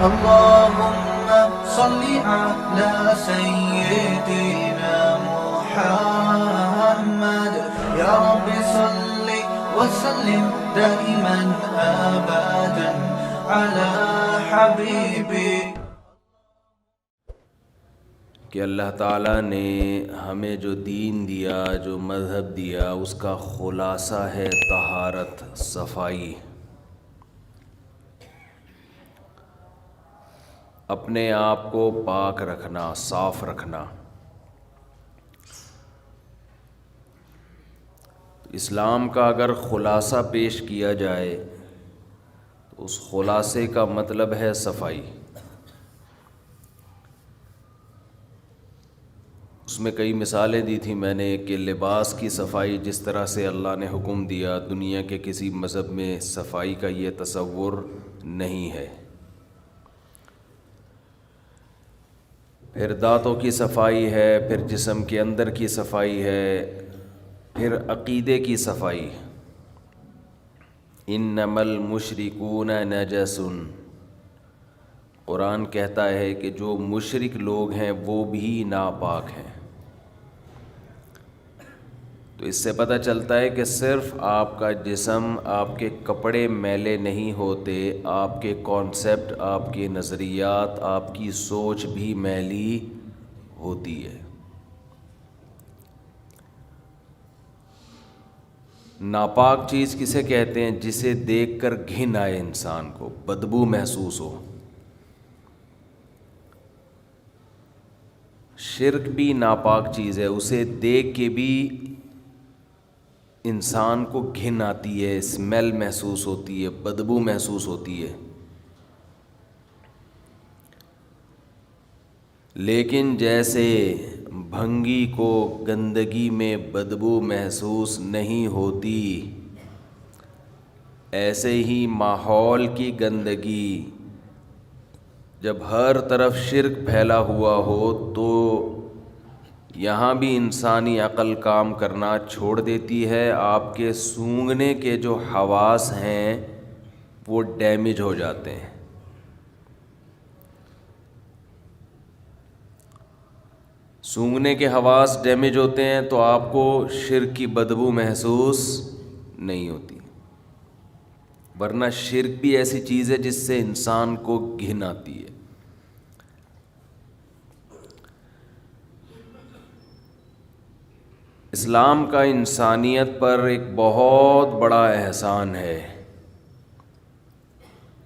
اللهم صل على سيدنا محمد يا رب صل وسلم دائما أبدا على حبيبي. کہ اللہ تعالیٰ نے ہمیں جو دین دیا، جو مذہب دیا، اس کا خلاصہ ہے طہارت، صفائی. اپنے آپ کو پاک رکھنا، صاف رکھنا. اسلام کا اگر خلاصہ پیش کیا جائے تو اس خلاصے کا مطلب ہے صفائی. اس میں کئی مثالیں دی تھیں میں نے کہ لباس کی صفائی جس طرح سے اللہ نے حکم دیا، دنیا کے کسی مذہب میں صفائی کا یہ تصور نہیں ہے. پھر دانتوں کی صفائی ہے، پھر جسم کے اندر کی صفائی ہے، پھر عقیدے کی صفائی. انما المشرکون نجس، قرآن کہتا ہے کہ جو مشرک لوگ ہیں وہ بھی ناپاک ہیں. تو اس سے پتہ چلتا ہے کہ صرف آپ کا جسم، آپ کے کپڑے میلے نہیں ہوتے، آپ کے کانسیپٹ، آپ کے نظریات، آپ کی سوچ بھی میلی ہوتی ہے. ناپاک چیز کسے کہتے ہیں؟ جسے دیکھ کر گھن آئے، انسان کو بدبو محسوس ہو. شرک بھی ناپاک چیز ہے، اسے دیکھ کے بھی انسان کو گھن آتی ہے، اسمیل محسوس ہوتی ہے، بدبو محسوس ہوتی ہے. لیکن جیسے بھنگی کو گندگی میں بدبو محسوس نہیں ہوتی، ایسے ہی ماحول کی گندگی جب ہر طرف شرک پھیلا ہوا ہو تو یہاں بھی انسانی عقل کام کرنا چھوڑ دیتی ہے. آپ کے سونگھنے کے جو حواس ہیں وہ ڈیمیج ہو جاتے ہیں. سونگھنے کے حواس ڈیمیج ہوتے ہیں تو آپ کو شرک کی بدبو محسوس نہیں ہوتی. ورنہ شرک بھی ایسی چیز ہے جس سے انسان کو گھن آتی ہے. اسلام کا انسانیت پر ایک بہت بڑا احسان ہے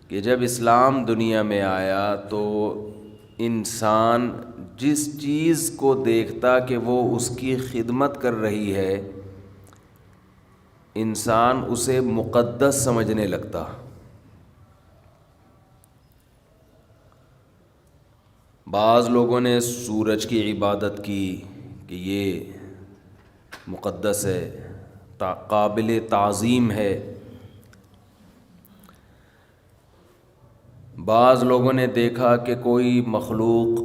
کہ جب اسلام دنیا میں آیا تو انسان جس چیز کو دیکھتا کہ وہ اس کی خدمت کر رہی ہے، انسان اسے مقدس سمجھنے لگتا. بعض لوگوں نے سورج کی عبادت کی کہ یہ مقدس ہے، قابل تعظیم ہے. بعض لوگوں نے دیکھا کہ کوئی مخلوق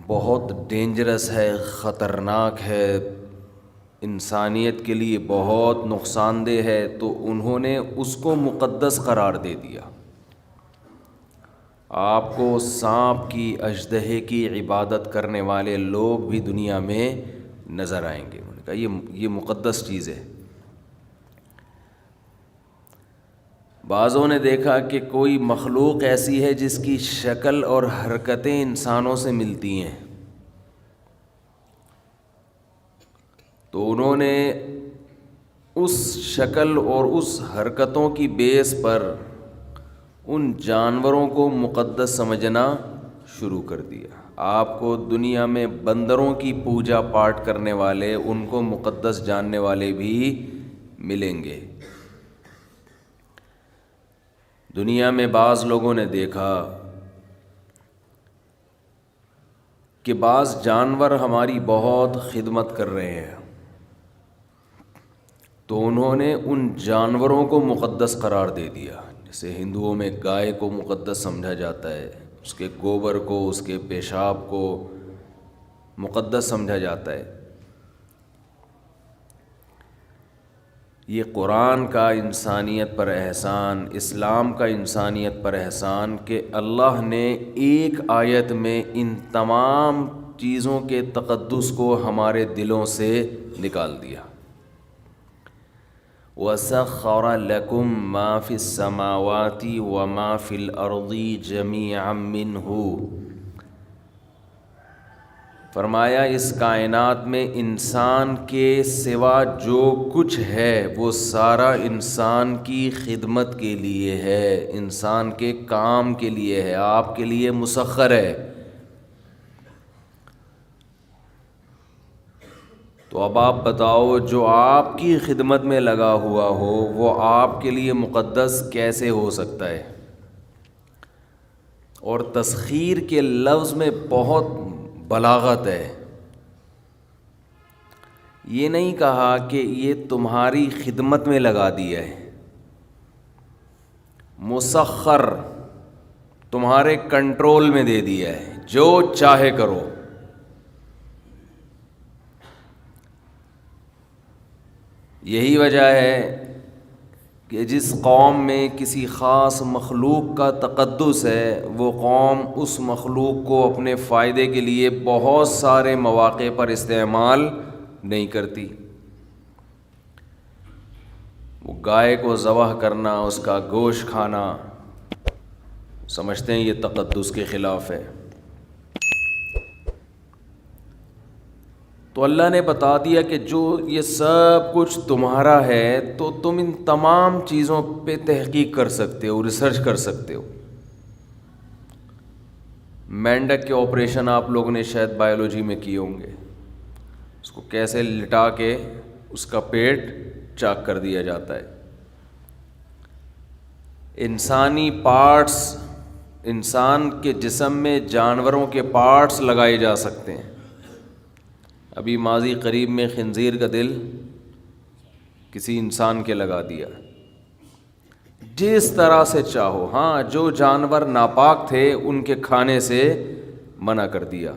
بہت ڈینجرس ہے، خطرناک ہے، انسانیت کے لیے بہت نقصان دہ ہے، تو انہوں نے اس کو مقدس قرار دے دیا. آپ کو سانپ کی، اژدہے کی عبادت کرنے والے لوگ بھی دنیا میں نظر آئیں گے. انہوں نے کہا یہ مقدس چیز ہے. بعضوں نے دیکھا کہ کوئی مخلوق ایسی ہے جس کی شکل اور حرکتیں انسانوں سے ملتی ہیں، تو انہوں نے اس شکل اور اس حرکتوں کی بیس پر ان جانوروں کو مقدس سمجھنا شروع کر دیا. آپ کو دنیا میں بندروں کی پوجا پاٹ کرنے والے، ان کو مقدس جاننے والے بھی ملیں گے. دنیا میں بعض لوگوں نے دیکھا کہ بعض جانور ہماری بہت خدمت کر رہے ہیں، تو انہوں نے ان جانوروں کو مقدس قرار دے دیا. جیسے ہندوؤں میں گائے کو مقدس سمجھا جاتا ہے، اس کے گوبر کو، اس کے پیشاب کو مقدس سمجھا جاتا ہے. یہ قرآن کا انسانیت پر احسان، اسلام کا انسانیت پر احسان کہ اللہ نے ایک آیت میں ان تمام چیزوں کے تقدس کو ہمارے دلوں سے نکال دیا۔ وَسَخَّرَ لَكُم مَّا فِي السَّمَاوَاتِ وَمَا فِي الْأَرْضِ جَمِيعًا مِّنْهُ، فرمایا اس کائنات میں انسان کے سوا جو کچھ ہے وہ سارا انسان کی خدمت کے لیے ہے، انسان کے کام کے لیے ہے، آپ کے لیے مسخر ہے۔ تو اب آپ بتاؤ، جو آپ کی خدمت میں لگا ہوا ہو وہ آپ کے لیے مقدس کیسے ہو سکتا ہے؟ اور تسخیر کے لفظ میں بہت بلاغت ہے۔ یہ نہیں کہا کہ یہ تمہاری خدمت میں لگا دیا ہے، مسخر، تمہارے کنٹرول میں دے دیا ہے، جو چاہے کرو۔ یہی وجہ ہے کہ جس قوم میں کسی خاص مخلوق کا تقدس ہے، وہ قوم اس مخلوق کو اپنے فائدے کے لیے بہت سارے مواقع پر استعمال نہیں کرتی۔ وہ گائے کو ذبح کرنا، اس کا گوشت کھانا، سمجھتے ہیں یہ تقدس کے خلاف ہے۔ تو اللہ نے بتا دیا کہ جو یہ سب کچھ تمہارا ہے تو تم ان تمام چیزوں پہ تحقیق کر سکتے ہو، ریسرچ کر سکتے ہو۔ مینڈک کے آپریشن آپ لوگوں نے شاید بایولوجی میں کیے ہوں گے، اس کو کیسے لٹا کے اس کا پیٹ چاک کر دیا جاتا ہے۔ انسانی پارٹس، انسان کے جسم میں جانوروں کے پارٹس لگائے جا سکتے ہیں۔ ابھی ماضی قریب میں خنزیر کا دل کسی انسان کے لگا دیا، جس طرح سے چاہو۔ ہاں، جو جانور ناپاک تھے ان کے کھانے سے منع کر دیا،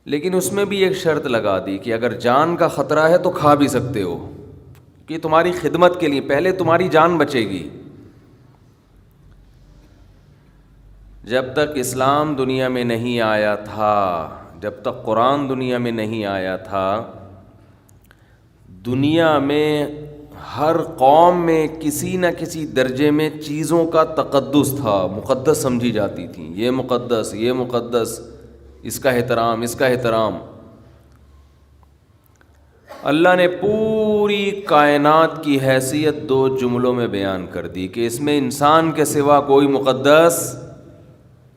لیکن اس میں بھی ایک شرط لگا دی کہ اگر جان کا خطرہ ہے تو کھا بھی سکتے ہو، کہ تمہاری خدمت کے لیے، پہلے تمہاری جان بچے گی۔ جب تک اسلام دنیا میں نہیں آیا تھا، جب تک قرآن دنیا میں نہیں آیا تھا، دنیا میں ہر قوم میں کسی نہ کسی درجے میں چیزوں کا تقدس تھا، مقدس سمجھی جاتی تھیں۔ یہ مقدس، یہ مقدس، اس کا احترام، اس کا احترام۔ اللہ نے پوری کائنات کی حیثیت 2 جملوں میں بیان کر دی کہ اس میں انسان کے سوا کوئی مقدس،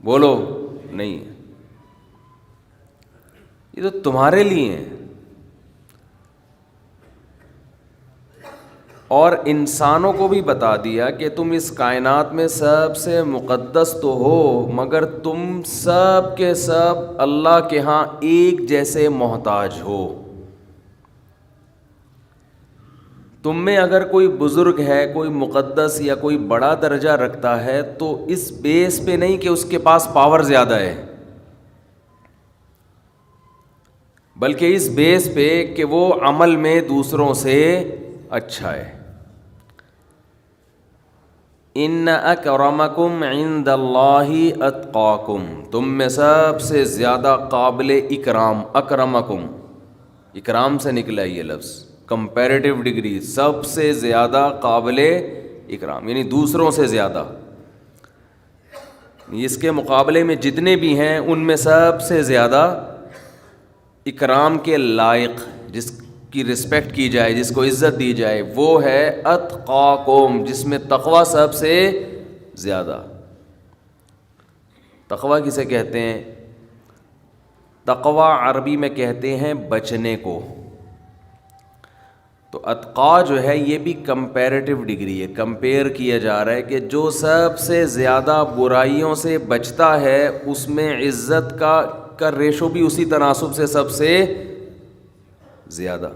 بولو، نہیں ہے۔ یہ تو تمہارے لیے ہیں، اور انسانوں کو بھی بتا دیا کہ تم اس کائنات میں سب سے مقدس تو ہو، مگر تم سب کے سب اللہ کے ہاں ایک جیسے محتاج ہو۔ تم میں اگر کوئی بزرگ ہے، کوئی مقدس یا کوئی بڑا درجہ رکھتا ہے تو اس بیس پہ نہیں کہ اس کے پاس پاور زیادہ ہے، بلکہ اس بیس پہ کہ وہ عمل میں دوسروں سے اچھا ہے۔ ان اکرمکم عند اللہ اتقاکم، تم میں سب سے زیادہ قابل اکرام، اکرمکم، اکرام سے نکلا یہ لفظ، کمپیریٹیو ڈگری، سب سے زیادہ قابل اکرام، یعنی دوسروں سے زیادہ، اس کے مقابلے میں جتنے بھی ہیں ان میں سب سے زیادہ اکرام کے لائق، جس کی رسپیکٹ کی جائے، جس کو عزت دی جائے، وہ ہے اتقاکم، جس میں تقوی سب سے زیادہ۔ تقوی کسے کہتے ہیں؟ تقوی عربی میں کہتے ہیں بچنے کو۔ تو اتقا جو ہے یہ بھی کمپیریٹیو ڈگری ہے، کمپیئر کیا جا رہا ہے کہ جو سب سے زیادہ برائیوں سے بچتا ہے اس میں عزت کا ریشو بھی اسی تناسب سے سب سے زیادہ۔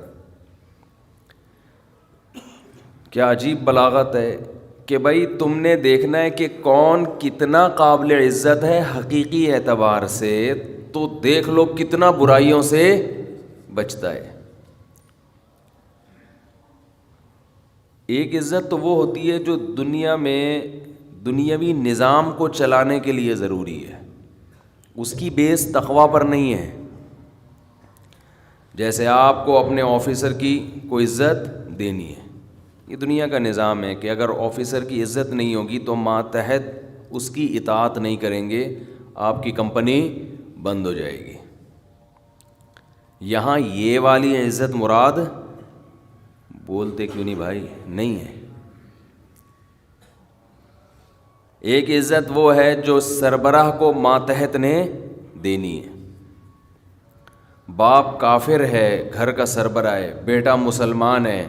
کیا عجیب بلاغت ہے کہ بھائی تم نے دیکھنا ہے کہ کون کتنا قابل عزت ہے حقیقی اعتبار سے، تو دیکھ لو کتنا برائیوں سے بچتا ہے۔ ایک عزت تو وہ ہوتی ہے جو دنیا میں دنیاوی نظام کو چلانے کے لیے ضروری ہے، اس کی بیس تقویٰ پر نہیں ہے۔ جیسے آپ کو اپنے آفیسر کی کوئی عزت دینی ہے، یہ دنیا کا نظام ہے کہ اگر آفیسر کی عزت نہیں ہوگی تو ماتحت اس کی اطاعت نہیں کریں گے، آپ کی کمپنی بند ہو جائے گی۔ یہاں یہ والی عزت مراد بولتے کیوں نہیں بھائی؟ نہیں ہے۔ ایک عزت وہ ہے جو سربراہ کو ماتحت نے دینی ہے۔ باپ کافر ہے، گھر کا سربراہ ہے، بیٹا مسلمان ہے،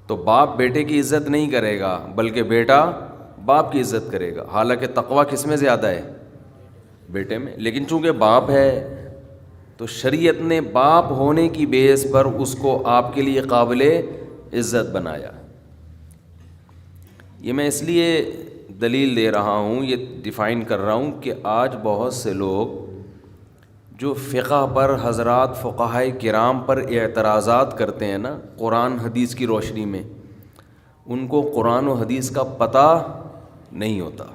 تو باپ بیٹے کی عزت نہیں کرے گا بلکہ بیٹا باپ کی عزت کرے گا، حالانکہ تقویٰ کس میں زیادہ ہے؟ بیٹے میں۔ لیکن چونکہ باپ ہے تو شریعت نے باپ ہونے کی بیس پر اس کو آپ کے لیے قابل عزت بنایا۔ یہ میں اس لیے دلیل دے رہا ہوں، یہ ڈیفائن کر رہا ہوں کہ آج بہت سے لوگ جو فقہ پر حضرات فقہائے کرام پر اعتراضات کرتے ہیں نا قرآن حدیث کی روشنی میں، ان کو قرآن و حدیث کا پتہ نہیں ہوتا۔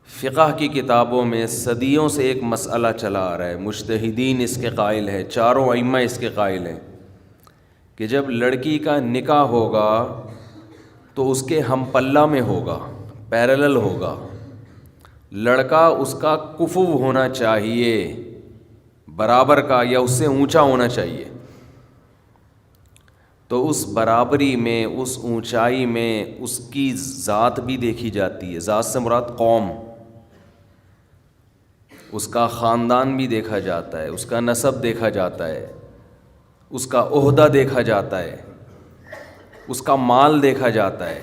فقہ کی کتابوں میں صدیوں سے ایک مسئلہ چلا آ رہا ہے، مجتہدین اس کے قائل ہے، چاروں ائمہ اس کے قائل ہیں کہ جب لڑکی کا نکاح ہوگا تو اس کے ہم پلہ میں ہوگا، پیرلل ہوگا، لڑکا اس کا کفو ہونا چاہیے، برابر کا یا اس سے اونچا ہونا چاہیے۔ تو اس برابری میں، اس اونچائی میں اس کی ذات بھی دیکھی جاتی ہے، ذات سے مراد قوم، اس کا خاندان بھی دیکھا جاتا ہے، اس کا نسب دیکھا جاتا ہے، اس کا عہدہ دیکھا جاتا ہے، اس کا مال دیکھا جاتا ہے۔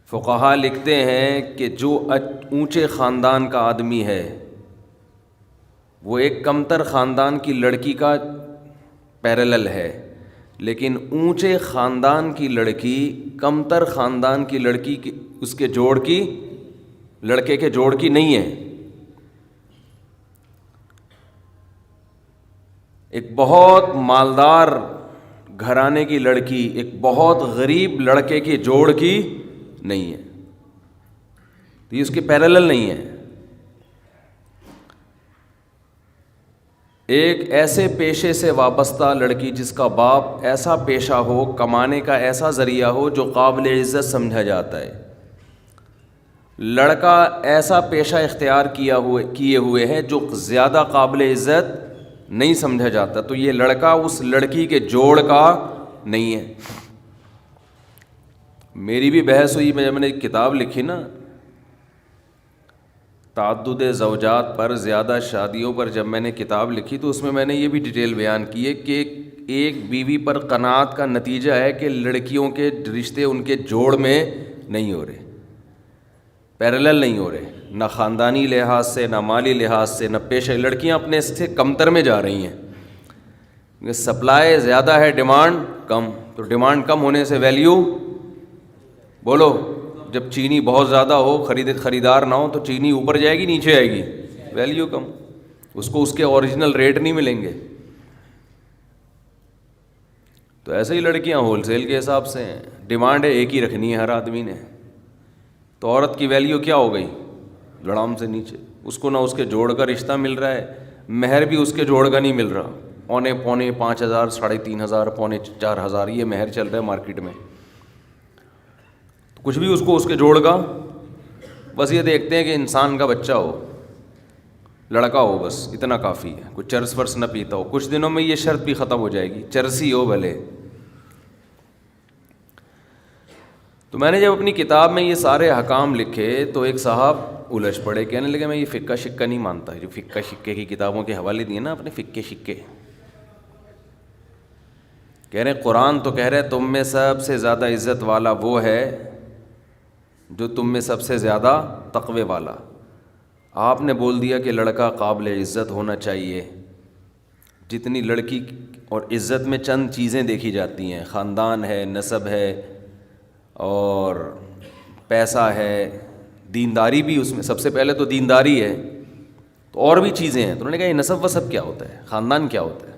فقہاء لکھتے ہیں کہ جو اونچے خاندان کا آدمی ہے وہ ایک کمتر خاندان کی لڑکی کا پیرلل ہے، لیکن اونچے خاندان کی لڑکی کمتر خاندان کی لڑکی کی اس کے جوڑ کی لڑکے کے جوڑ کی نہیں ہے۔ ایک بہت مالدار گھرانے کی لڑکی ایک بہت غریب لڑکے کے جوڑ کی نہیں ہے، تو یہ اس کے پیرلل نہیں ہے۔ ایک ایسے پیشے سے وابستہ لڑکی جس کا باپ ایسا پیشہ ہو، کمانے کا ایسا ذریعہ ہو جو قابل عزت سمجھا جاتا ہے، لڑکا ایسا پیشہ اختیار کیے ہوئے ہے جو زیادہ قابل عزت نہیں سمجھا جاتا، تو یہ لڑکا اس لڑکی کے جوڑ کا نہیں ہے۔ میری بھی بحث ہوئی، جب میں نے کتاب لکھی نا تعدد زوجات پر، زیادہ شادیوں پر، جب میں نے کتاب لکھی تو اس میں میں نے یہ بھی ڈیٹیل بیان کی ہے کہ ایک بیوی پر قناعت کا نتیجہ ہے کہ لڑکیوں کے رشتے ان کے جوڑ میں نہیں ہو رہے، پیرلل نہیں ہو رہے، نہ خاندانی لحاظ سے، نہ مالی لحاظ سے، نہ پیشہ۔ لڑکیاں اپنے سے کمتر میں جا رہی ہیں، سپلائی زیادہ ہے، ڈیمانڈ کم، تو ڈیمانڈ کم ہونے سے ویلیو بولو، جب چینی بہت زیادہ ہو، خریدار نہ ہو تو چینی اوپر جائے گی نیچے آئے گی، ویلیو کم، اس کو اس کے اوریجنل ریٹ نہیں ملیں گے۔ تو ایسے ہی لڑکیاں ہول سیل کے حساب سے ہیں، ڈیمانڈ ہے ایک ہی رکھنی ہے ہر آدمی نے، تو عورت کی ویلیو کیا ہو گئی؟ لڑام سے نیچے، اس کو نہ اس کے جوڑ کا رشتہ مل رہا ہے، مہر بھی اس کے جوڑ کا نہیں مل رہا، پونے 5,000، 3,500، 4,500 یہ مہر چل رہا ہے مارکیٹ میں، کچھ بھی اس کو اس کے جوڑ کا، بس یہ دیکھتے ہیں کہ انسان کا بچہ ہو، لڑکا ہو، بس اتنا کافی ہے، کچھ چرس ورس نہ پیتا ہو۔ کچھ دنوں میں یہ شرط بھی ختم ہو جائے گی، چرسی ہو بھلے۔ تو میں نے جب اپنی کتاب میں یہ سارے احکام لکھے تو ایک صاحب الجھ پڑے، کہنے لگے میں یہ فقہ شقہ نہیں مانتا، جو فقہ شقے کی کتابوں کے حوالے دیے نا اپنے فقہ شقے، کہہ رہے ہیں قرآن تو کہہ رہے تم میں سب سے زیادہ عزت والا وہ ہے جو تم میں سب سے زیادہ تقوی والا، آپ نے بول دیا کہ لڑکا قابل عزت ہونا چاہیے، جتنی لڑکی اور عزت میں چند چیزیں دیکھی جاتی ہیں، خاندان ہے، نسب ہے، اور پیسہ ہے، دینداری بھی اس میں سب سے پہلے تو دینداری ہے، تو اور بھی چیزیں ہیں۔ تو انہوں نے کہا یہ نسب وسب کیا ہوتا ہے، خاندان کیا ہوتا ہے؟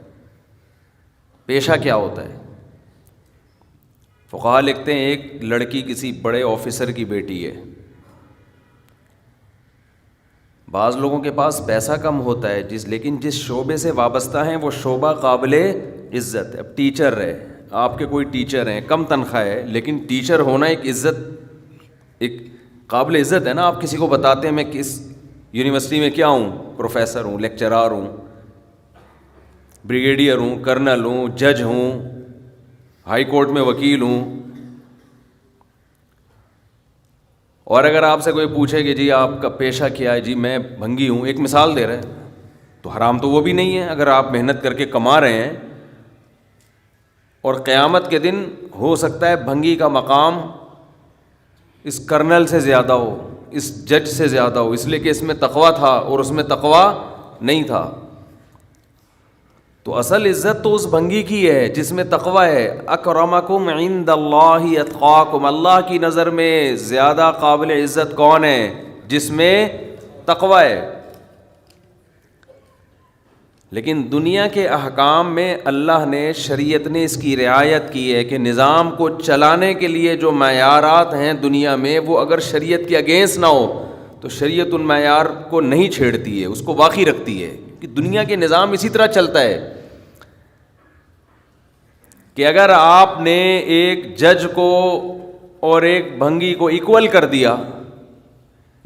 پیشہ کیا ہوتا ہے؟ فقہا لکھتے ہیں ایک لڑکی کسی بڑے آفیسر کی بیٹی ہے. بعض لوگوں کے پاس پیسہ کم ہوتا ہے لیکن جس شعبے سے وابستہ ہیں وہ شعبہ قابل عزت ہے. اب ٹیچر ہے، آپ کے کوئی ٹیچر ہیں، کم تنخواہ ہے، لیکن ٹیچر ہونا ایک عزت، ایک قابل عزت ہے نا. آپ کسی کو بتاتے ہیں میں کس یونیورسٹی میں کیا ہوں، پروفیسر ہوں، لیکچرار ہوں، بریگیڈیئر ہوں، کرنل ہوں، جج ہوں، ہائی کورٹ میں وکیل ہوں. اور اگر آپ سے کوئی پوچھے کہ جی آپ کا پیشہ کیا ہے، جی میں بھنگی ہوں، ایک مثال دے رہے ہیں، تو حرام تو وہ بھی نہیں ہے اگر آپ محنت کر کے کما رہے ہیں. اور قیامت کے دن ہو سکتا ہے بھنگی کا مقام اس کرنل سے زیادہ ہو، اس جج سے زیادہ ہو، اس لیے کہ اس میں تقویٰ تھا اور اس میں تقویٰ نہیں تھا. تو اصل عزت تو اس بھنگی کی ہے جس میں تقویٰ ہے. اکرمکم عند اللہ اتقاکم، اللہ کی نظر میں زیادہ قابل عزت کون ہے؟ جس میں تقویٰ ہے. لیکن دنیا کے احکام میں اللہ نے، شریعت نے اس کی رعایت کی ہے کہ نظام کو چلانے کے لیے جو معیارات ہیں دنیا میں، وہ اگر شریعت کے اگینسٹ نہ ہو تو شریعت ان معیار کو نہیں چھیڑتی ہے، اس کو باقی رکھتی ہے. کہ دنیا کے نظام اسی طرح چلتا ہے کہ اگر آپ نے ایک جج کو اور ایک بھنگی کو ایکول کر دیا،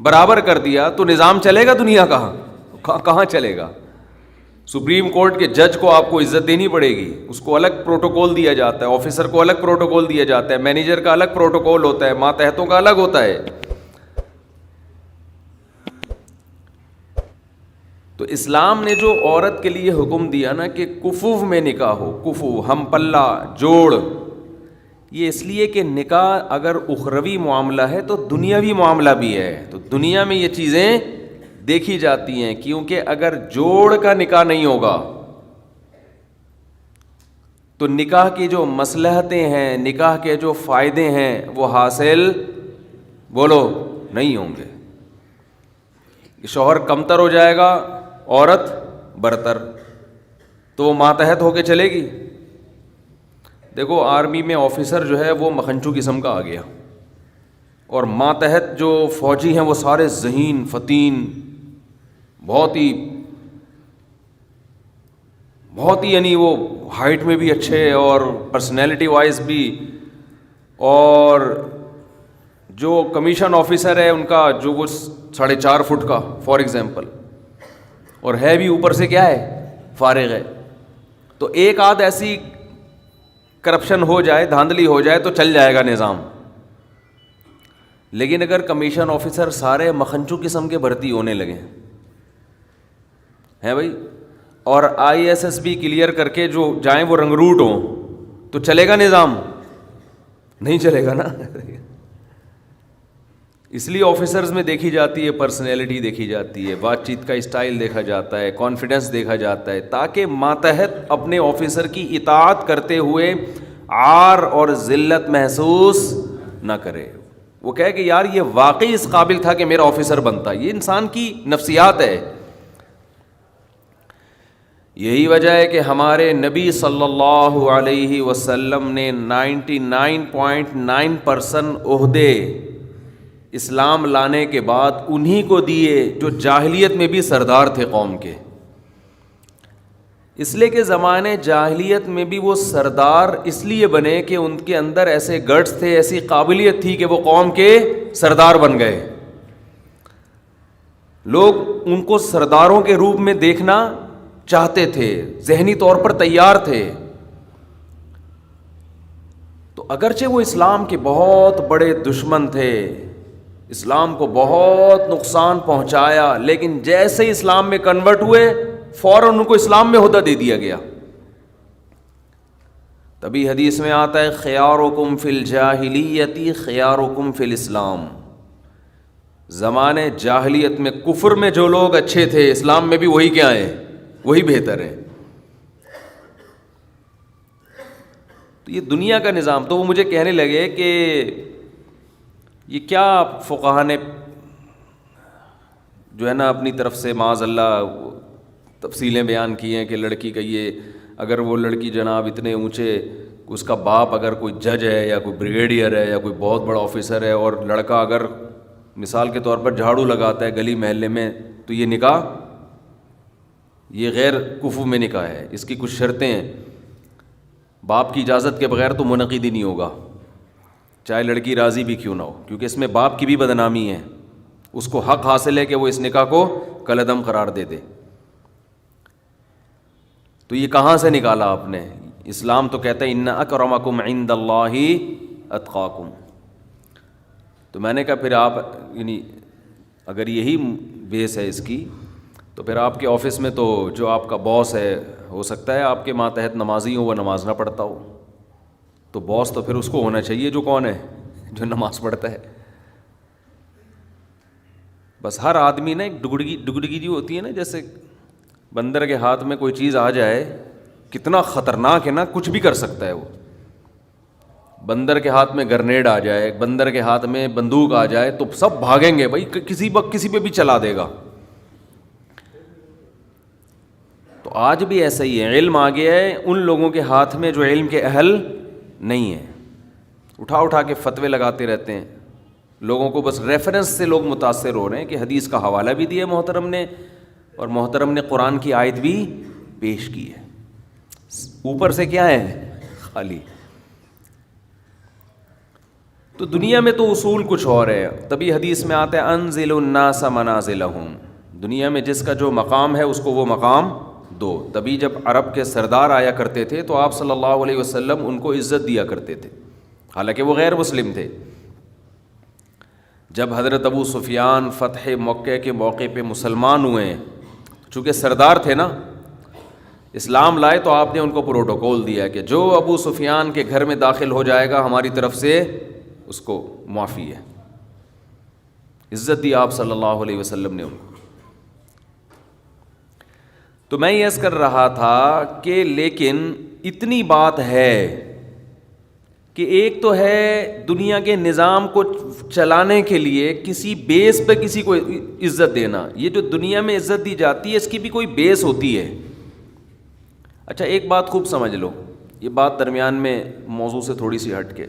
برابر کر دیا، تو نظام چلے گا دنیا کہاں چلے گا؟ سپریم کورٹ کے جج کو آپ کو عزت دینی پڑے گی، اس کو الگ پروٹوکول دیا جاتا ہے، آفیسر کو الگ پروٹوکول دیا جاتا ہے، مینیجر کا الگ پروٹوکول ہوتا ہے، ماتحتوں کا الگ ہوتا ہے. تو اسلام نے جو عورت کے لیے حکم دیا نا کہ کفوف میں نکاح ہو، کفو ہم پلہ جوڑ، یہ اس لیے کہ نکاح اگر اخروی معاملہ ہے تو دنیاوی معاملہ بھی ہے. تو دنیا میں یہ چیزیں دیکھی جاتی ہیں، کیونکہ اگر جوڑ کا نکاح نہیں ہوگا تو نکاح کی جو مصلحتیں ہیں، نکاح کے جو فائدے ہیں وہ حاصل بولو نہیں ہوں گے. شوہر کمتر ہو جائے گا، عورت برتر، تو وہ ماتحت ہو کے چلے گی. دیکھو آرمی میں آفیسر جو ہے وہ مکھنچو قسم کا آ گیا، اور ماتحت جو فوجی ہیں وہ سارے ذہین فتین، بہت ہی یعنی وہ ہائٹ میں بھی اچھے اور پرسنالٹی وائز بھی. اور جو کمیشن آفیسر ہے ان کا جو وہ 4.5 فٹ کا فار ایگزامپل، اور ہے بھی اوپر سے کیا ہے، فارغ ہے. تو ایک آدھ ایسی کرپشن ہو جائے، دھاندلی ہو جائے تو چل جائے گا نظام. لیکن اگر کمیشن آفیسر سارے مکھنچو قسم کے بھرتی ہونے لگے ہیں بھائی، اور ISS بھی کلیئر کر کے جو جائیں وہ رنگروٹ ہوں، تو چلے گا نظام؟ نہیں چلے گا نا. اس لیے آفیسرز میں دیکھی جاتی ہے پرسنالٹی، دیکھی جاتی ہے بات چیت کا اسٹائل دیکھا جاتا ہے، کانفیڈنس دیکھا جاتا ہے، تاکہ ماتحت اپنے آفیسر کی اطاعت کرتے ہوئے عار اور ذلت محسوس نہ کرے. وہ کہے کہ یار یہ واقعی اس قابل تھا کہ میرا آفیسر بنتا. یہ انسان کی نفسیات ہے. یہی وجہ ہے کہ ہمارے نبی صلی اللہ علیہ وسلم نے 99.9% عہدے اسلام لانے کے بعد انہی کو دیے جو جاہلیت میں بھی سردار تھے قوم کے. اس لیے کہ زمانے جاہلیت میں بھی وہ سردار اس لیے بنے کہ ان کے اندر ایسے گٹس تھے، ایسی قابلیت تھی کہ وہ قوم کے سردار بن گئے. لوگ ان کو سرداروں کے روپ میں دیکھنا چاہتے تھے، ذہنی طور پر تیار تھے. تو اگرچہ وہ اسلام کے بہت بڑے دشمن تھے، اسلام کو بہت نقصان پہنچایا، لیکن جیسے اسلام میں کنورٹ ہوئے فوراً ان کو اسلام میں عہدہ دے دیا گیا. تبھی حدیث میں آتا ہے خیارکم فی الجاہلیت خیارکم فی الاسلام. زمانے جاہلیت میں کفر میں جو لوگ اچھے تھے، اسلام میں بھی وہی کیا ہیں، وہی بہتر ہے. تو یہ دنیا کا نظام. تو وہ مجھے کہنے لگے کہ یہ کیا فقہا نے جو ہے نا اپنی طرف سے معاذ اللہ تفصیلیں بیان کی ہیں کہ لڑکی کا یہ اگر وہ لڑکی جناب اتنے اونچے، اس کا باپ اگر کوئی جج ہے یا کوئی بریگیڈیئر ہے یا کوئی بہت بڑا آفیسر ہے، اور لڑکا اگر مثال کے طور پر جھاڑو لگاتا ہے گلی محلے میں، تو یہ نکاح، یہ غیر کفو میں نکاح ہے. اس کی کچھ شرطیں ہیں. باپ کی اجازت کے بغیر تو منعقد ہی نہیں ہوگا، چاہے لڑکی راضی بھی کیوں نہ ہو، کیونکہ اس میں باپ کی بھی بدنامی ہے. اس کو حق حاصل ہے کہ وہ اس نکاح کو کالعدم قرار دے دے. تو یہ کہاں سے نکالا آپ نے؟ اسلام تو کہتا ہے ان اکرمکم عند اللہ اتقاکم. تو میں نے کہا پھر آپ، یعنی اگر یہی بیس ہے اس کی، تو پھر آپ کے آفس میں تو جو آپ کا باس ہے، ہو سکتا ہے آپ کے ماتحت نمازی ہو، وہ نماز نہ پڑھتا ہو. تو باس تو پھر اس کو ہونا چاہیے جو کون ہے، جو نماز پڑھتا ہے. بس ہر آدمی نا ایک ڈگڈگی جو ہوتی ہے نا، جیسے بندر کے ہاتھ میں کوئی چیز آ جائے، کتنا خطرناک ہے نا، کچھ بھی کر سکتا ہے وہ. بندر کے ہاتھ میں گرنیڈ آ جائے، بندر کے ہاتھ میں بندوق آ جائے تو سب بھاگیں گے بھائی، کسی وقت کسی پہ بھی چلا دے گا. تو آج بھی ایسا ہی ہے، علم آ گیا ہے ان لوگوں کے ہاتھ میں جو علم کے اہل نہیں ہیں. اٹھا کے فتوے لگاتے رہتے ہیں لوگوں کو، بس ریفرنس سے لوگ متاثر ہو رہے ہیں کہ حدیث کا حوالہ بھی دیا محترم نے، اور محترم نے قرآن کی آیت بھی پیش کی ہے. اوپر سے کیا ہے؟ خالی. تو دنیا میں تو اصول کچھ اور ہے. تبھی حدیث میں آتا ہے انزل الناس منازلہم، دنیا میں جس کا جو مقام ہے اس کو وہ مقام دو. تبھی جب عرب کے سردار آیا کرتے تھے تو آپ صلی اللہ علیہ وسلم ان کو عزت دیا کرتے تھے، حالانکہ وہ غیر مسلم تھے. جب حضرت ابو سفیان فتح مکہ کے موقع پہ مسلمان ہوئے، چونکہ سردار تھے نا، اسلام لائے، تو آپ نے ان کو پروٹوکول دیا کہ جو ابو سفیان کے گھر میں داخل ہو جائے گا ہماری طرف سے اس کو معافی ہے. عزت دی آپ صلی اللہ علیہ وسلم نے ان کو. تو میں یہ عرض کر رہا تھا کہ لیکن اتنی بات ہے کہ ایک تو ہے دنیا کے نظام کو چلانے کے لیے کسی بیس پہ کسی کو عزت دینا. یہ جو دنیا میں عزت دی جاتی ہے اس کی بھی کوئی بیس ہوتی ہے. اچھا ایک بات خوب سمجھ لو، یہ بات درمیان میں موضوع سے تھوڑی سی ہٹ کے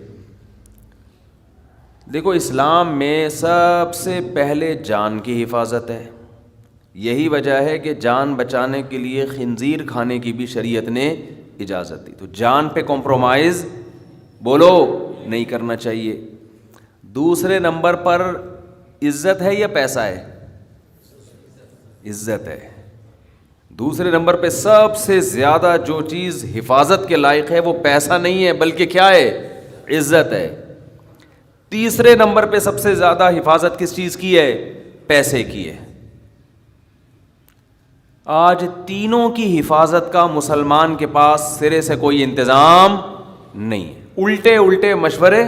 دیکھو. اسلام میں سب سے پہلے جان کی حفاظت ہے. یہی وجہ ہے کہ جان بچانے کے لیے خنزیر کھانے کی بھی شریعت نے اجازت دی. تو جان پہ کمپرومائز بولو نہیں کرنا چاہیے. دوسرے نمبر پر عزت ہے یا پیسہ ہے؟ عزت ہے. دوسرے نمبر پہ سب سے زیادہ جو چیز حفاظت کے لائق ہے وہ پیسہ نہیں ہے بلکہ کیا ہے؟ عزت ہے. تیسرے نمبر پہ سب سے زیادہ حفاظت کس چیز کی ہے؟ پیسے کی ہے. آج تینوں کی حفاظت کا مسلمان کے پاس سرے سے کوئی انتظام نہیں ہے. الٹے مشورے،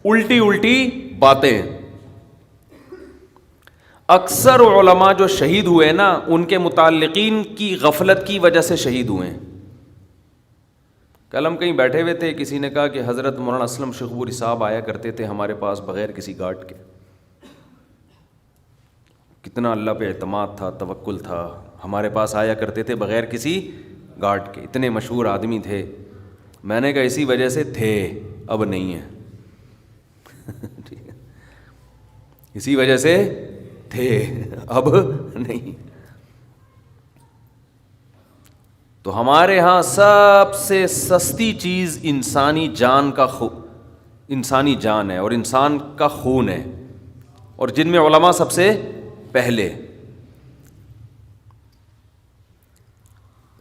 الٹی باتیں. اکثر علماء جو شہید ہوئے نا ان کے متعلقین کی غفلت کی وجہ سے شہید ہوئے. کل ہم کہیں بیٹھے ہوئے تھے، کسی نے کہا کہ حضرت مولانا اسلم شخبوری صاحب آیا کرتے تھے ہمارے پاس بغیر کسی گارڈ کے. کتنا اللہ پہ اعتماد تھا، توکل تھا، ہمارے پاس آیا کرتے تھے بغیر کسی گارڈ کے. اتنے مشہور آدمی تھے. میں نے کہا اسی وجہ سے تھے، اب نہیں ہے. ٹھیک ہے، اسی وجہ سے تھے، اب نہیں. تو ہمارے ہاں سب سے سستی چیز انسانی جان ہے اور انسان کا خون ہے، اور جن میں علماء سب سے پہلے.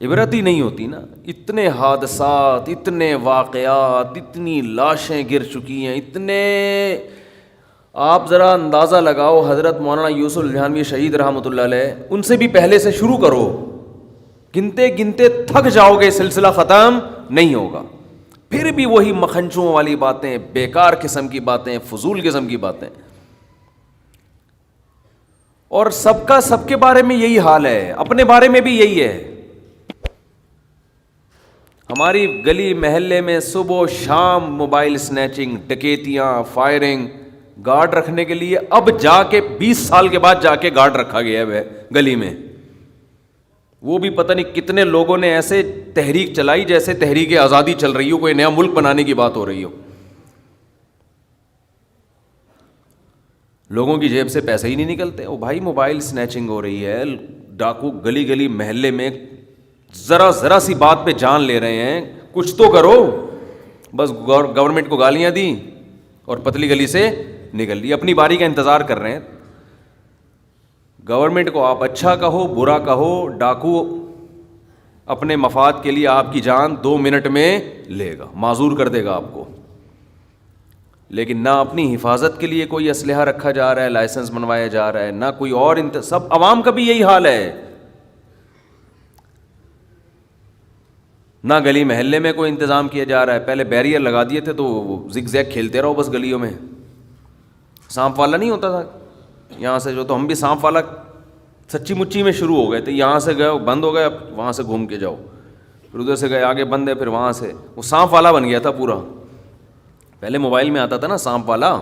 عبرت ہی نہیں ہوتی نا. اتنے حادثات، اتنے واقعات، اتنی لاشیں گر چکی ہیں، اتنے. آپ ذرا اندازہ لگاؤ، حضرت مولانا یوسف الجہانوی شہید رحمۃ اللہ علیہ، ان سے بھی پہلے سے شروع کرو، گنتے تھک جاؤ گے، سلسلہ ختم نہیں ہوگا. پھر بھی وہی مکھنچوں والی باتیں، بیکار قسم کی باتیں، فضول قسم کی باتیں. اور سب کے بارے میں یہی حال ہے، اپنے بارے میں بھی یہی ہے. ہماری گلی محلے میں صبح و شام موبائل سنیچنگ، ڈکیتیاں، فائرنگ. گارڈ رکھنے کے لیے اب جا کے 20 سال کے بعد جا کے گارڈ رکھا گیا ہے گلی میں. وہ بھی پتہ نہیں کتنے لوگوں نے ایسے تحریک چلائی جیسے تحریک آزادی چل رہی ہو, کوئی نیا ملک بنانے کی بات ہو رہی ہو. لوگوں کی جیب سے پیسے ہی نہیں نکلتے. او بھائی موبائل سنیچنگ ہو رہی ہے, ڈاکو گلی گلی محلے میں ذرا سی بات پہ جان لے رہے ہیں. کچھ تو کرو. بس گورنمنٹ کو گالیاں دیں اور پتلی گلی سے نکل لی, اپنی باری کا انتظار کر رہے ہیں. گورنمنٹ کو آپ اچھا کہو برا کہو, ڈاکو اپنے مفاد کے لیے آپ کی جان 2 منٹ میں لے گا, معذور کر دے گا آپ کو. لیکن نہ اپنی حفاظت کے لیے کوئی اسلحہ رکھا جا رہا ہے, لائسنس بنوایا جا رہا ہے, نہ کوئی اور سب عوام کا بھی یہی حال ہے. نہ گلی محلے میں کوئی انتظام کیا جا رہا ہے. پہلے بیریئر لگا دیے تھے تو زگ زیگ کھیلتے رہو بس گلیوں میں. سانپ والا نہیں ہوتا تھا یہاں سے جو, تو ہم بھی سانپ والا سچی مچی میں شروع ہو گئے تھے. یہاں سے گئے بند ہو گئے, اب وہاں سے گھوم کے جاؤ, پھر ادھر سے گئے آگے بند ہے, پھر وہاں سے وہ سانپ والا بن گیا تھا پورا. پہلے موبائل میں آتا تھا نا سانپ والا.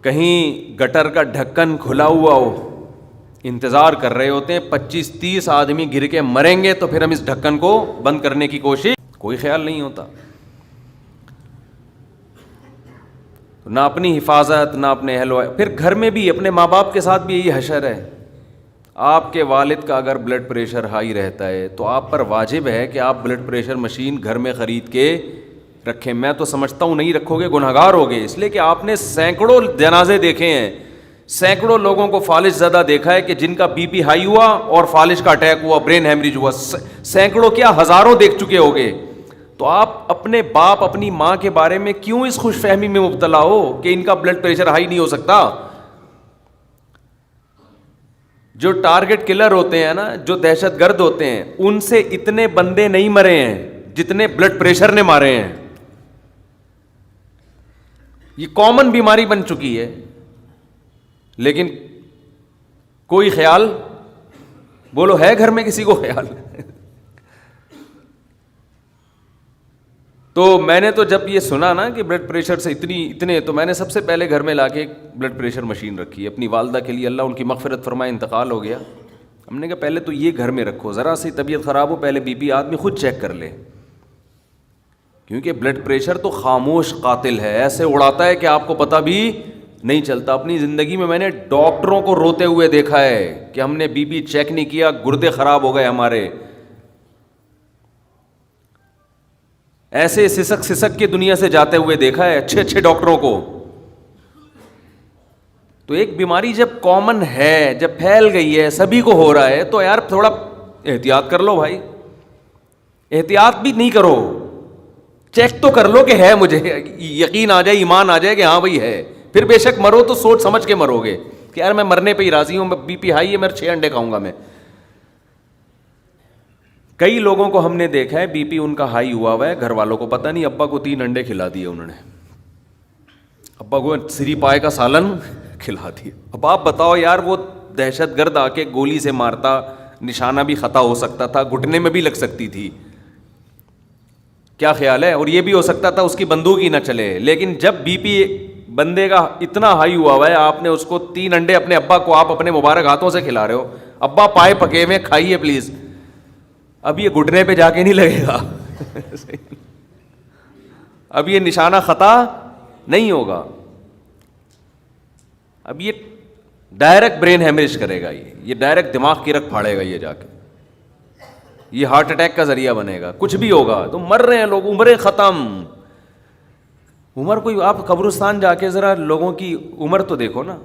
کہیں گٹر کا ڈھکن کھلا ہوا ہو, انتظار کر رہے ہوتے ہیں 25-30 آدمی گر کے مریں گے تو پھر ہم اس ڈھکن کو بند کرنے کی کوشش, کوئی خیال نہیں ہوتا. نہ اپنی حفاظت نہ اپنے اہل. پھر گھر میں بھی اپنے ماں باپ کے ساتھ بھی یہی حشر ہے. آپ کے والد کا اگر بلڈ پریشر ہائی رہتا ہے تو آپ پر واجب ہے کہ آپ بلڈ پریشر مشین گھر میں خرید کے رکھیں. میں تو سمجھتا ہوں نہیں رکھو گے گنہگار ہوگے, اس لیے کہ آپ نے سینکڑوں جنازے دیکھے ہیں, سینکڑوں لوگوں کو فالج زدہ دیکھا ہے کہ جن کا بی پی ہائی ہوا اور فالج کا اٹیک ہوا, برین ہیمریج ہوا. سینکڑوں کیا ہزاروں دیکھ چکے ہوگے. تو آپ اپنے باپ اپنی ماں کے بارے میں کیوں اس خوش فہمی میں مبتلا ہو کہ ان کا بلڈ پریشر ہائی نہیں ہو سکتا. جو ٹارگٹ کلر ہوتے ہیں نا, جو دہشت گرد ہوتے ہیں, ان سے اتنے بندے نہیں مرے ہیں جتنے بلڈ پریشر نے مارے ہیں. یہ کامن بیماری بن چکی ہے. لیکن کوئی خیال, بولو ہے گھر میں کسی کو خیال؟ تو میں نے تو جب یہ سنا نا کہ بلڈ پریشر سے اتنے تو میں نے سب سے پہلے گھر میں لا کے بلڈ پریشر مشین رکھی. اپنی والدہ کے لیے, اللہ ان کی مغفرت فرمائے, انتقال ہو گیا. ہم نے کہا پہلے تو یہ گھر میں رکھو, ذرا سی طبیعت خراب ہو پہلے بی پی آدمی خود چیک کر لے, کیونکہ بلڈ پریشر تو خاموش قاتل ہے, ایسے اڑاتا ہے کہ آپ کو پتہ بھی نہیں چلتا. اپنی زندگی میں نے ڈاکٹروں کو روتے ہوئے دیکھا ہے کہ ہم نے بی پی چیک نہیں کیا, گردے خراب ہو گئے ہمارے. ایسے سسک کے دنیا سے جاتے ہوئے دیکھا ہے اچھے ڈاکٹروں کو. تو ایک بیماری جب کامن ہے, جب پھیل گئی ہے, سبھی کو ہو رہا ہے, تو یار تھوڑا احتیاط کر لو بھائی. احتیاط بھی نہیں کرو, چیک تو کر لو کہ ہے, مجھے یقین آ جائے, ایمان آ جائے کہ ہاں بھائی ہے. پھر بے شک مرو تو سوچ سمجھ کے مرو گے کہ یار میں مرنے پہ ہی راضی ہوں, بی پی ہائی ہے, میں 6 انڈے کھاؤں گا. میں کئی لوگوں کو ہم نے دیکھا ہے بی پی ان کا ہائی ہوا ہے, گھر والوں کو پتہ نہیں, ابا کو 3 انڈے کھلا دیے انہوں نے, ابا کو سری پائے کا سالن کھلا دیا. اب آپ بتاؤ یار, وہ دہشت گرد آ کے گولی سے مارتا, نشانہ بھی خطا ہو سکتا تھا, گھٹنے میں بھی لگ سکتی تھی, کیا خیال ہے؟ اور یہ بھی ہو سکتا تھا اس کی بندوق ہی نہ چلے. لیکن جب بی پی بندے کا اتنا ہائی ہوا ہے, آپ نے اس کو 3 انڈے اپنے ابا کو آپ اپنے مبارک ہاتھوں سے کھلا رہے ہو, ابا پائے پکے ہوئے کھائیے پلیز. اب یہ گھٹنے پہ جا کے نہیں لگے گا, اب یہ نشانہ خطا نہیں ہوگا, اب یہ ڈائریکٹ برین ہیمریج کرے گا, یہ ڈائریکٹ دماغ کی رگ پھاڑے گا, یہ جا کے یہ ہارٹ اٹیک کا ذریعہ بنے گا, کچھ بھی ہوگا. تو مر رہے ہیں لوگ, عمریں ختم. عمر کوئی, آپ قبرستان جا کے ذرا لوگوں کی عمر تو دیکھو نا,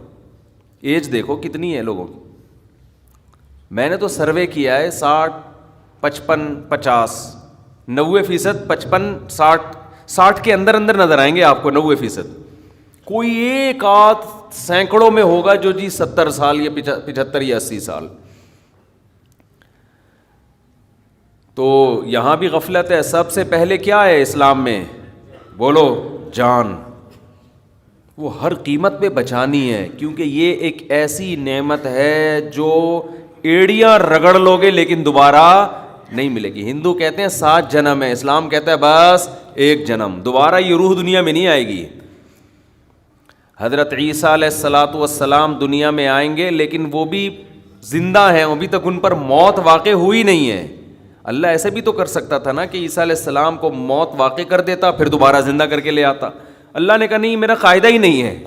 ایج دیکھو کتنی ہے لوگوں کی. میں نے تو سروے کیا ہے 60, 55, 50, 90%, 55, 60 کے اندر نظر آئیں گے آپ کو 90%. کوئی ایک آدھ سینکڑوں میں ہوگا جو جی 70 سال یا 75 یا 80 سال. تو یہاں بھی غفلت ہے. سب سے پہلے کیا ہے اسلام میں؟ بولو, جان. وہ ہر قیمت پہ بچانی ہے, کیونکہ یہ ایک ایسی نعمت ہے جو ایڑیاں رگڑ لوگے لیکن دوبارہ نہیں ملے گی. ہندو کہتے ہیں 7 جنم ہے, اسلام کہتا ہے بس 1 جنم, دوبارہ یہ روح دنیا میں نہیں آئے گی. حضرت عیسیٰ علیہ الصلاۃ والسلام دنیا میں آئیں گے، لیکن وہ بھی زندہ ہیں، ابھی تک ان پر موت واقع ہوئی نہیں ہے۔ اللہ ایسے بھی تو کر سکتا تھا نا کہ عیسیٰ علیہ السلام کو موت واقع کر دیتا، پھر دوبارہ زندہ کر کے لے آتا۔ اللہ نے کہا نہیں، میرا قاعدہ ہی نہیں ہے،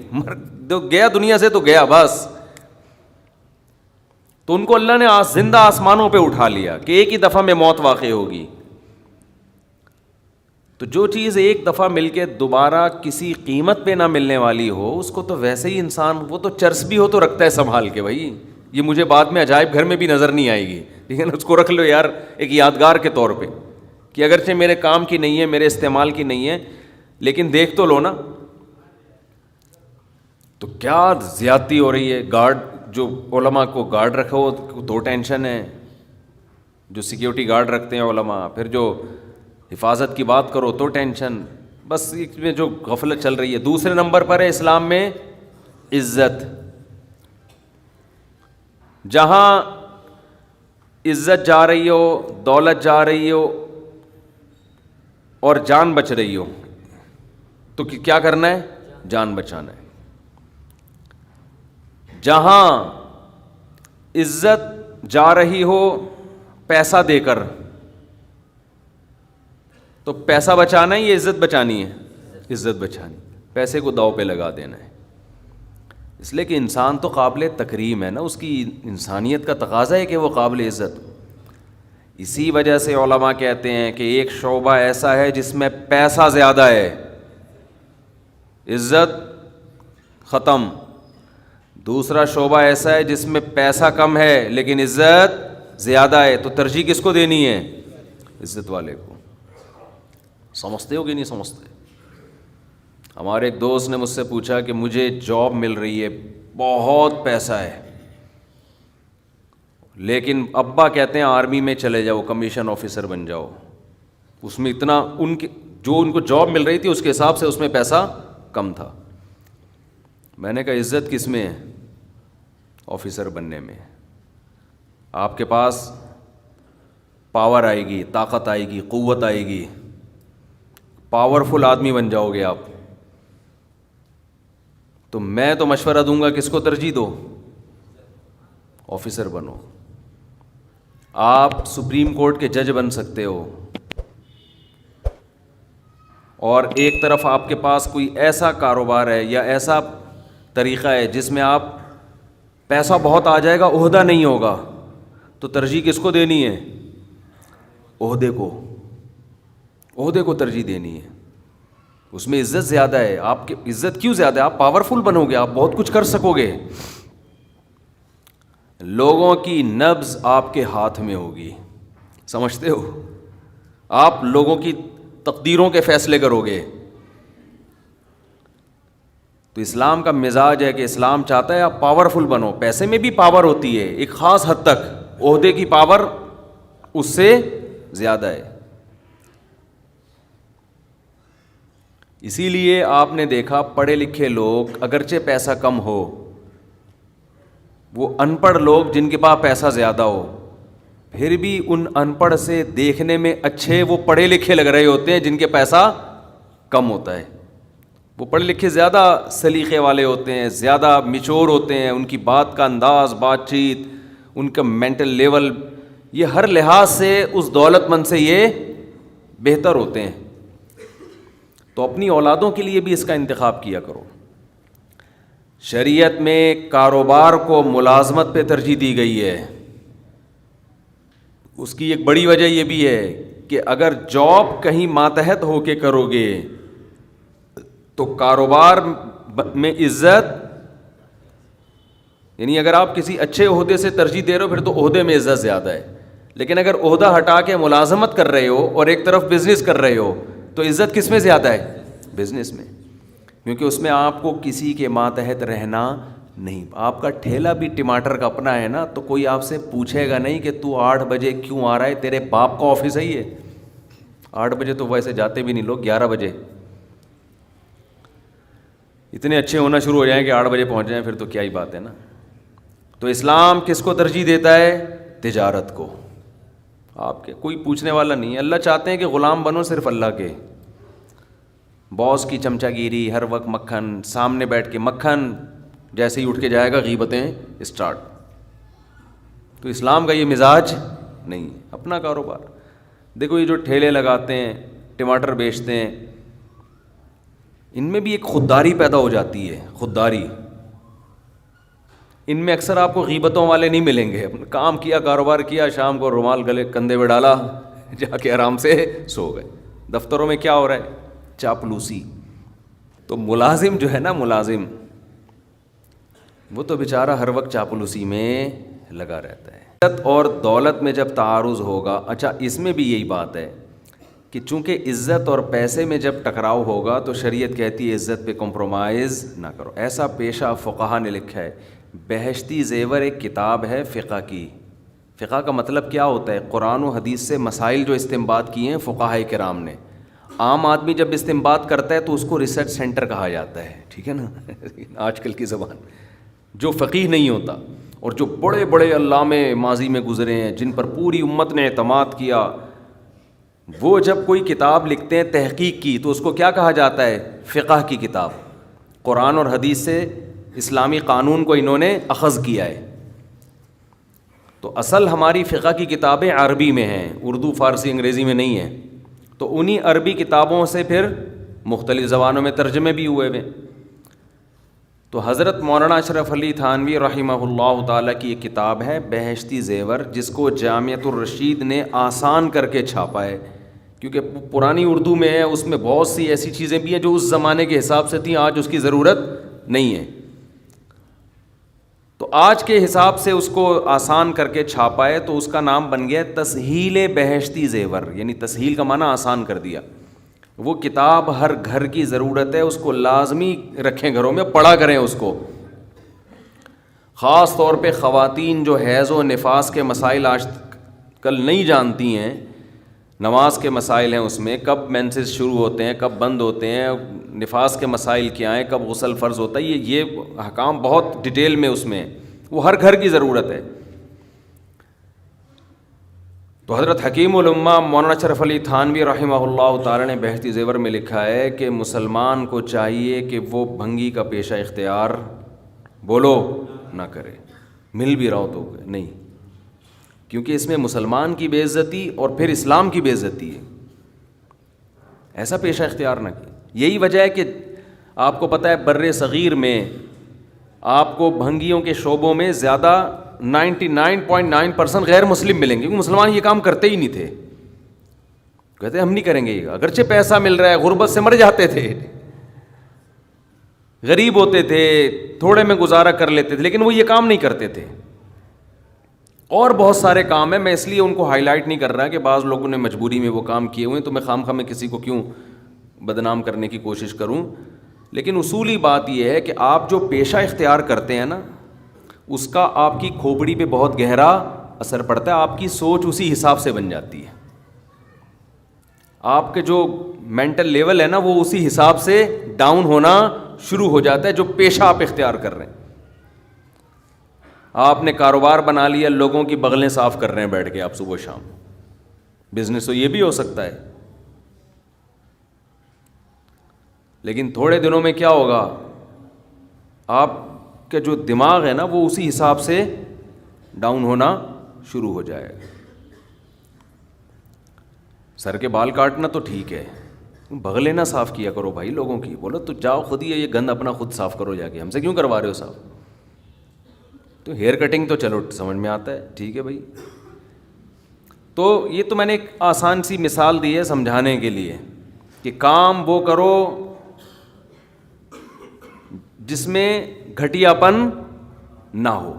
گیا دنیا سے تو گیا بس۔ تو ان کو اللہ نے زندہ آسمانوں پہ اٹھا لیا کہ ایک ہی دفعہ میں موت واقع ہوگی۔ تو جو چیز ایک دفعہ مل کے دوبارہ کسی قیمت پہ نہ ملنے والی ہو، اس کو تو ویسے ہی انسان، وہ تو چرس بھی ہو تو رکھتا ہے سنبھال کے، بھائی یہ مجھے بعد میں عجائب گھر میں بھی نظر نہیں آئے گی، لیکن اس کو رکھ لو یار ایک یادگار کے طور پہ، کہ اگرچہ میرے کام کی نہیں ہے، میرے استعمال کی نہیں ہے، لیکن دیکھ تو لو نا۔ تو کیا زیادتی ہو رہی ہے، گارڈ جو علماء کو گارڈ رکھا ہو تو ٹینشن ہے، جو سیکیورٹی گارڈ رکھتے ہیں علماء، پھر جو حفاظت کی بات کرو تو ٹینشن، بس اس میں جو غفلت چل رہی ہے۔ دوسرے نمبر پر ہے اسلام میں عزت۔ جہاں عزت جا رہی ہو، دولت جا رہی ہو اور جان بچ رہی ہو، تو کیا کرنا ہے؟ جان بچانا ہے۔ جہاں عزت جا رہی ہو پیسہ دے کر، تو پیسہ بچانا ہے یا عزت بچانی ہے؟ عزت بچانی، پیسے کو داؤ پہ لگا دینا ہے، اس لیے کہ انسان تو قابل تکریم ہے نا، اس کی انسانیت کا تقاضا ہے کہ وہ قابل عزت۔ اسی وجہ سے علماء کہتے ہیں کہ ایک شعبہ ایسا ہے جس میں پیسہ زیادہ ہے، عزت ختم۔ دوسرا شعبہ ایسا ہے جس میں پیسہ کم ہے لیکن عزت زیادہ ہے، تو ترجیح کس کو دینی ہے؟ عزت والے کو۔ سمجھتے ہو کہ نہیں سمجھتے؟ ہمارے ایک دوست نے مجھ سے پوچھا کہ مجھے جاب مل رہی ہے، بہت پیسہ ہے، لیکن ابا کہتے ہیں آرمی میں چلے جاؤ، کمیشن آفیسر بن جاؤ۔ اس میں اتنا جو ان کو جاب مل رہی تھی اس کے حساب سے اس میں پیسہ کم تھا۔ میں نے کہا عزت کس میں ہے؟ آفیسر بننے میں۔ آپ کے پاس پاور آئے گی، طاقت آئے گی، قوت آئے گی، پاورفل آدمی بن جاؤ گے آپ۔ تو میں تو مشورہ دوں گا کس کو ترجیح دو؟ آفیسر بنو۔ آپ سپریم کورٹ کے جج بن سکتے ہو، اور ایک طرف آپ کے پاس کوئی ایسا کاروبار ہے یا ایسا طریقہ ہے جس میں آپ پیسہ بہت آ جائے گا، عہدہ نہیں ہوگا، تو ترجیح کس کو دینی ہے؟ عہدے کو۔ عہدے کو ترجیح دینی ہے، اس میں عزت زیادہ ہے۔ آپ کی عزت کیوں زیادہ ہے؟ آپ پاورفل بنو گے، آپ بہت کچھ کر سکو گے، لوگوں کی نبض آپ کے ہاتھ میں ہوگی، سمجھتے ہو؟ آپ لوگوں کی تقدیروں کے فیصلے کرو گے۔ تو اسلام کا مزاج ہے کہ اسلام چاہتا ہے آپ پاورفل بنو۔ پیسے میں بھی پاور ہوتی ہے ایک خاص حد تک، عہدے کی پاور اس سے زیادہ ہے۔ اسی لیے آپ نے دیکھا پڑھے لکھے لوگ اگرچہ پیسہ کم ہو، وہ ان پڑھ لوگ جن کے پاس پیسہ زیادہ ہو، پھر بھی ان ان پڑھ سے دیکھنے میں اچھے وہ پڑھے لکھے لگ رہے ہوتے ہیں جن کے پیسہ کم ہوتا ہے۔ وہ پڑھے لکھے زیادہ سلیقے والے ہوتے ہیں، زیادہ میچور ہوتے ہیں، ان کی بات کا انداز، بات چیت، ان کا مینٹل لیول، یہ ہر لحاظ سے اس دولت مند سے یہ بہتر ہوتے ہیں۔ تو اپنی اولادوں کے لیے بھی اس کا انتخاب کیا کرو۔ شریعت میں کاروبار کو ملازمت پہ ترجیح دی گئی ہے۔ اس کی ایک بڑی وجہ یہ بھی ہے کہ اگر جاب کہیں ماتحت ہو کے کرو گے تو کاروبار میں عزت، یعنی اگر آپ کسی اچھے عہدے سے ترجیح دے رہے ہو پھر تو عہدے میں عزت زیادہ ہے، لیکن اگر عہدہ ہٹا کے ملازمت کر رہے ہو اور ایک طرف بزنس کر رہے ہو تو عزت کس میں زیادہ ہے؟ بزنس میں، کیونکہ اس میں آپ کو کسی کے ماتحت رہنا نہیں۔ آپ کا ٹھیلا بھی ٹماٹر کا اپنا ہے نا، تو کوئی آپ سے پوچھے گا نہیں کہ تو 8 بجے کیوں آ رہا ہے، تیرے باپ کا آفس ہے یہ؟ 8 بجے تو ویسے جاتے بھی نہیں لوگ، 11 بجے اتنے اچھے ہونا شروع ہو جائیں کہ 8 بجے پہنچ جائیں، پھر تو کیا ہی بات ہے نا۔ تو اسلام کس کو ترجیح دیتا ہے؟ تجارت کو۔ آپ کے کوئی پوچھنے والا نہیں ہے، اللہ چاہتے ہیں کہ غلام بنو صرف اللہ کے۔ باس کی چمچہ گیری، ہر وقت مکھن، سامنے بیٹھ کے مکھن، جیسے ہی اٹھ کے جائے گا غیبتیں اسٹارٹ. تو اسلام کا یہ مزاج نہیں. اپنا کاروبار دیکھو، یہ جو ٹھیلے لگاتے ہیں، ٹماٹر بیچتے ہیں، ان میں بھی ایک خودداری پیدا ہو جاتی ہے. خودداری ان میں اکثر آپ کو غیبتوں والے نہیں ملیں گے. کام کیا، کاروبار کیا، شام کو رومال گلے کندھے پہ ڈالا، جا کے آرام سے سو گئے. دفتروں میں کیا ہو رہا ہے؟ چاپلوسی. تو ملازم جو ہے نا، ملازم وہ تو بیچارہ ہر وقت چاپلوسی میں لگا رہتا ہے. عزت اور دولت میں جب تعارض ہوگا، اچھا اس میں بھی یہی بات ہے کہ چونکہ عزت اور پیسے میں جب ٹکراؤ ہوگا تو شریعت کہتی ہے عزت پہ کمپرومائز نہ کرو. ایسا پیشہ فقہا نے لکھا ہے. بہشتی زیور ایک کتاب ہے فقہ کی. فقہ کا مطلب کیا ہوتا ہے؟ قرآن و حدیث سے مسائل جو استنباط کیے ہیں فقہائے کرام نے. عام آدمی جب استنباط کرتا ہے تو اس کو ریسرچ سینٹر کہا جاتا ہے، ٹھیک ہے نا آج کل کی زبان. جو فقیہ نہیں ہوتا اور جو بڑے بڑے علامے ماضی میں گزرے ہیں جن پر پوری امت نے اعتماد کیا، وہ جب کوئی کتاب لکھتے ہیں تحقیق کی تو اس کو کیا کہا جاتا ہے؟ فقہ کی کتاب. قرآن اور حدیث سے اسلامی قانون کو انہوں نے اخذ کیا ہے. تو اصل ہماری فقہ کی کتابیں عربی میں ہیں، اردو، فارسی، انگریزی میں نہیں ہیں. تو انہی عربی کتابوں سے پھر مختلف زبانوں میں ترجمے بھی ہوئے ہوئے. تو حضرت مولانا اشرف علی تھانوی رحمہ اللہ تعالیٰ کی ایک کتاب ہے بہشتی زیور، جس کو جامعۃ الرشید نے آسان کر کے چھاپا ہے، کیونکہ پرانی اردو میں ہے. اس میں بہت سی ایسی چیزیں بھی ہیں جو اس زمانے کے حساب سے تھیں، آج اس کی ضرورت نہیں ہے. تو آج کے حساب سے اس کو آسان کر کے چھاپا ہے، تو اس کا نام بن گیا تسہیل بہشتی زیور، یعنی تسہیل کا معنی آسان کر دیا. وہ کتاب ہر گھر کی ضرورت ہے، اس کو لازمی رکھیں گھروں میں، پڑھا کریں اس کو. خاص طور پہ خواتین جو حیض و نفاس کے مسائل آج کل نہیں جانتی ہیں، نماز کے مسائل ہیں، اس میں کب مینسز شروع ہوتے ہیں، کب بند ہوتے ہیں، نفاس کے مسائل کیا ہیں، کب غسل فرض ہوتا ہے، یہ احکام بہت ڈیٹیل میں اس میں، وہ ہر گھر کی ضرورت ہے. تو حضرت حکیم الامہ مولانا اشرف علی تھانوی رحمہ اللہ تعالی نے بہشتی زیور میں لکھا ہے کہ مسلمان کو چاہیے کہ وہ بھنگی کا پیشہ اختیار بولو نہ کرے. مل بھی رہا ہو تو نہیں، کیونکہ اس میں مسلمان کی بے عزتی اور پھر اسلام کی بے عزتی ہے. ایسا پیشہ اختیار نہ کیے. یہی وجہ ہے کہ آپ کو پتہ ہے بر صغیر میں آپ کو بھنگیوں کے شعبوں میں زیادہ 99.9% غیر مسلم ملیں گے، کیونکہ مسلمان یہ کام کرتے ہی نہیں تھے. کہتے ہم نہیں کریں گے، اگرچہ پیسہ مل رہا ہے، غربت سے مر جاتے تھے، غریب ہوتے تھے، تھوڑے میں گزارا کر لیتے تھے، لیکن وہ یہ کام نہیں کرتے تھے. اور بہت سارے کام ہیں، میں اس لیے ان کو ہائی لائٹ نہیں کر رہا کہ بعض لوگوں نے مجبوری میں وہ کام کیے ہوئے ہیں، تو میں خواہ میں کسی کو کیوں بدنام کرنے کی کوشش کروں. لیکن اصولی بات یہ ہے کہ آپ جو پیشہ اختیار کرتے ہیں نا، اس کا آپ کی کھوپڑی پہ بہت گہرا اثر پڑتا ہے. آپ کی سوچ اسی حساب سے بن جاتی ہے، آپ کے جو مینٹل لیول ہے نا وہ اسی حساب سے ڈاؤن ہونا شروع ہو جاتا ہے جو پیشہ آپ اختیار کر رہے ہیں. آپ نے کاروبار بنا لیا، لوگوں کی بغلیں صاف کر رہے ہیں بیٹھ کے آپ صبح شام. بزنس تو یہ بھی ہو سکتا ہے، لیکن تھوڑے دنوں میں کیا ہوگا، آپ کا جو دماغ ہے نا وہ اسی حساب سے ڈاؤن ہونا شروع ہو جائے گا. سر کے بال کاٹنا تو ٹھیک ہے، بغلیں نہ صاف کیا کرو بھائی لوگوں کی. بولو تو جاؤ خود ہی یہ گند اپنا خود صاف کرو جا کے، ہم سے کیوں کروا رہے ہو صاف. تو ہیئر کٹنگ تو چلو سمجھ میں آتا ہے، ٹھیک ہے بھائی. تو یہ تو میں نے ایک آسان سی مثال دی ہے سمجھانے کے لیے کہ کام وہ کرو جس میں گھٹیا پن نہ ہو.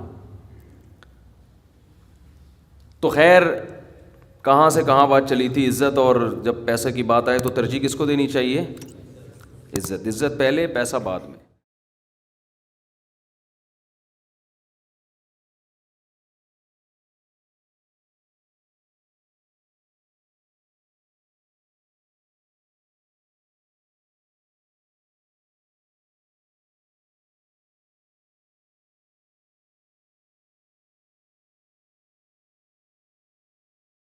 تو خیر کہاں سے کہاں بات چلی تھی، عزت، اور جب پیسے کی بات آئے تو ترجیح کس کو دینی چاہیے؟ عزت. عزت پہلے، پیسہ بعد میں.